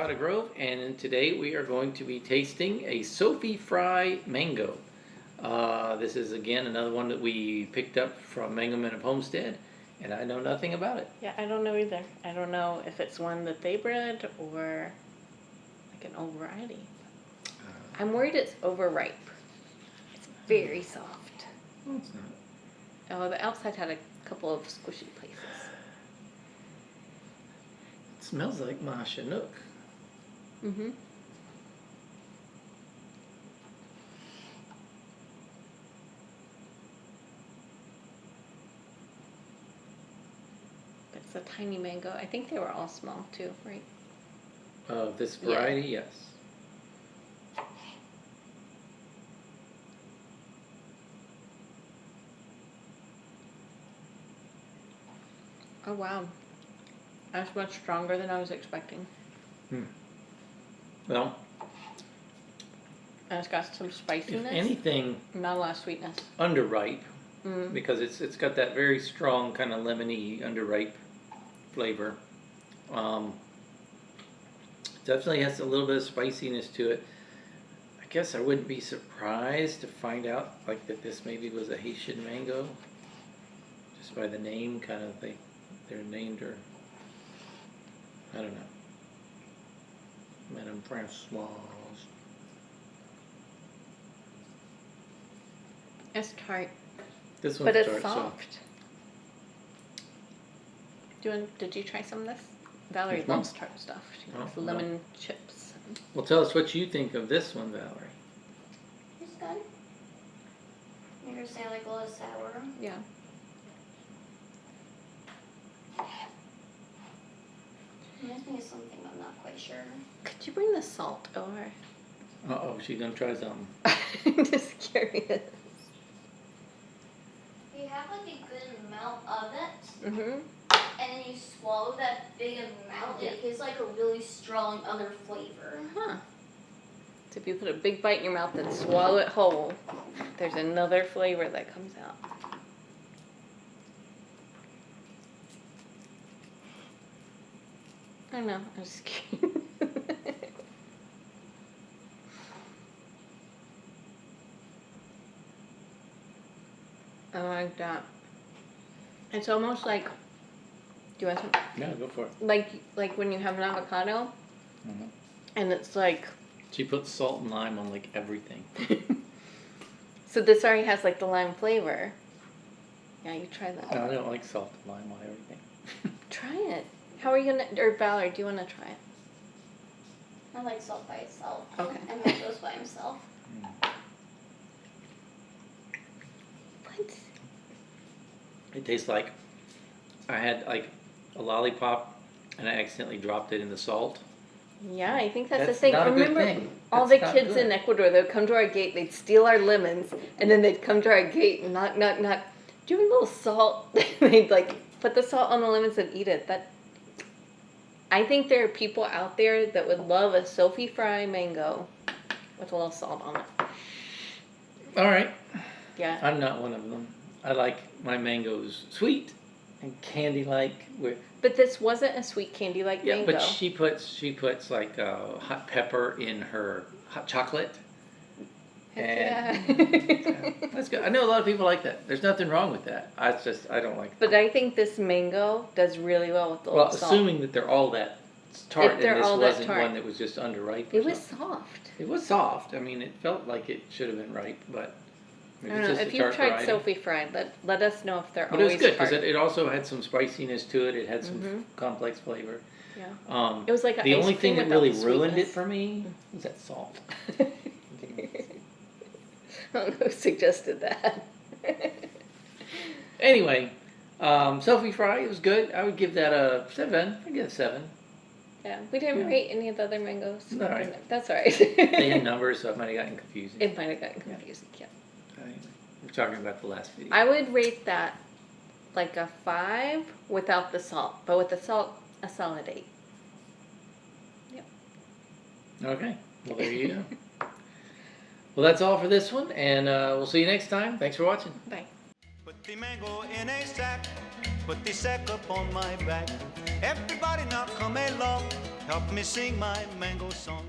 Sulcata Grove, and today we are going to be tasting a Sophie Frey mango. This is again another one that we picked up from Mango Men of Homestead, and I know nothing about it. Yeah, I don't know either. I don't know if it's one that they bred or like an old variety. I'm worried it's overripe. It's very soft. No, it's not. Oh, the outside had a couple of squishy places. It smells like Ma Chinook. Mm-hmm. It's a tiny mango. I think they were all small too, right? Of this variety, yes. Oh wow. That's much stronger than I was expecting. Well, And it's got some spiciness. if anything, Not a lot of sweetness. underripe, Mm. because it's got that very strong kind of lemony underripe flavor. Definitely has a little bit of spiciness to it. I guess I wouldn't be surprised to find out like that this maybe was a Haitian mango, just by the name, kind of they're named her. I don't know. Madame Francoise. It's tart, This one's but it's tart, soft. Did you try some of this? Valerie Which one? loves tart stuff. She likes no. lemon chips. Well, tell us what you think of this one, Valerie. It's good. You're gonna say like a little sour. Yeah. Reminds me of something, I'm not quite sure. Could you bring the salt over? Uh-oh, she's gonna try something. I'm just curious. You have like a good amount of it, Mm-hmm. and then you swallow that big amount, Yeah. it gives like a really strong other flavor. Huh. So if you put a big bite in your mouth and swallow it whole, there's another flavor that comes out. I don't know. I'm just kidding. I like that. It's almost like. Do you want some? Yeah, go for it. Like when you have an avocado, Mhm. and it's like. She puts salt and lime on like everything. So this already has like the lime flavor. Yeah, you try that. No, I don't like salt and lime on everything. Try it. How are you gonna? Or Valerie, do you want to try it? I like salt by itself. Okay. And mangoes by himself. What? It tastes like I had like a lollipop and I accidentally dropped it in the salt. Yeah, I think that's the That's thing. not a good Remember, thing. all That's the not kids good. in Ecuador, they'd come to our gate, they'd steal our lemons, and then they'd come to our gate and knock, knock, knock. Do you have a little salt? They'd like put the salt on the lemons and eat it. I think there are people out there that would love a Sophie Frey mango with a little salt on it. All right. Yeah. I'm not one of them. I like my mangoes sweet and candy-like with. But this wasn't a sweet candy like Yeah, mango. but she puts like hot pepper in her hot chocolate. Heck Yeah, that's good. I know a lot of people like that. There's nothing wrong with that. I don't like. But I think this mango does really well with the Well, little salt. assuming that they're all that tart, If they're and this all that wasn't tart. one that was just underripe. Or It was something. soft. It was soft. I mean, it felt like it should have been ripe, but I maybe don't it's know. just If a you've tart tried variety. Sophie Frey, let us know if they're But it was always good because tart. it also had some spiciness to it. It had some Mhm. complex flavor. Yeah. It was like the ice only thing cream that without really the ruined it sweetness. for me was that salt. I don't know who suggested that. Anyway, Sophie Frey, it was good. I would give that a 7. I'd give it a 7. Yeah, we didn't Yeah. rate any of the other mangoes. All right. That's all right. They had numbers, so it might have gotten confusing. It might have gotten confusing, yeah. Anyway, we're talking about the last video. I would rate that like a 5 without the salt, but with the salt, a solid 8. Yep. Okay, well there you go. Well, that's all for this one, and we'll see you next time. Thanks for watching. Bye. Put the mango in a sack, put the sack up on my back. Everybody now come along, help me sing my mango song.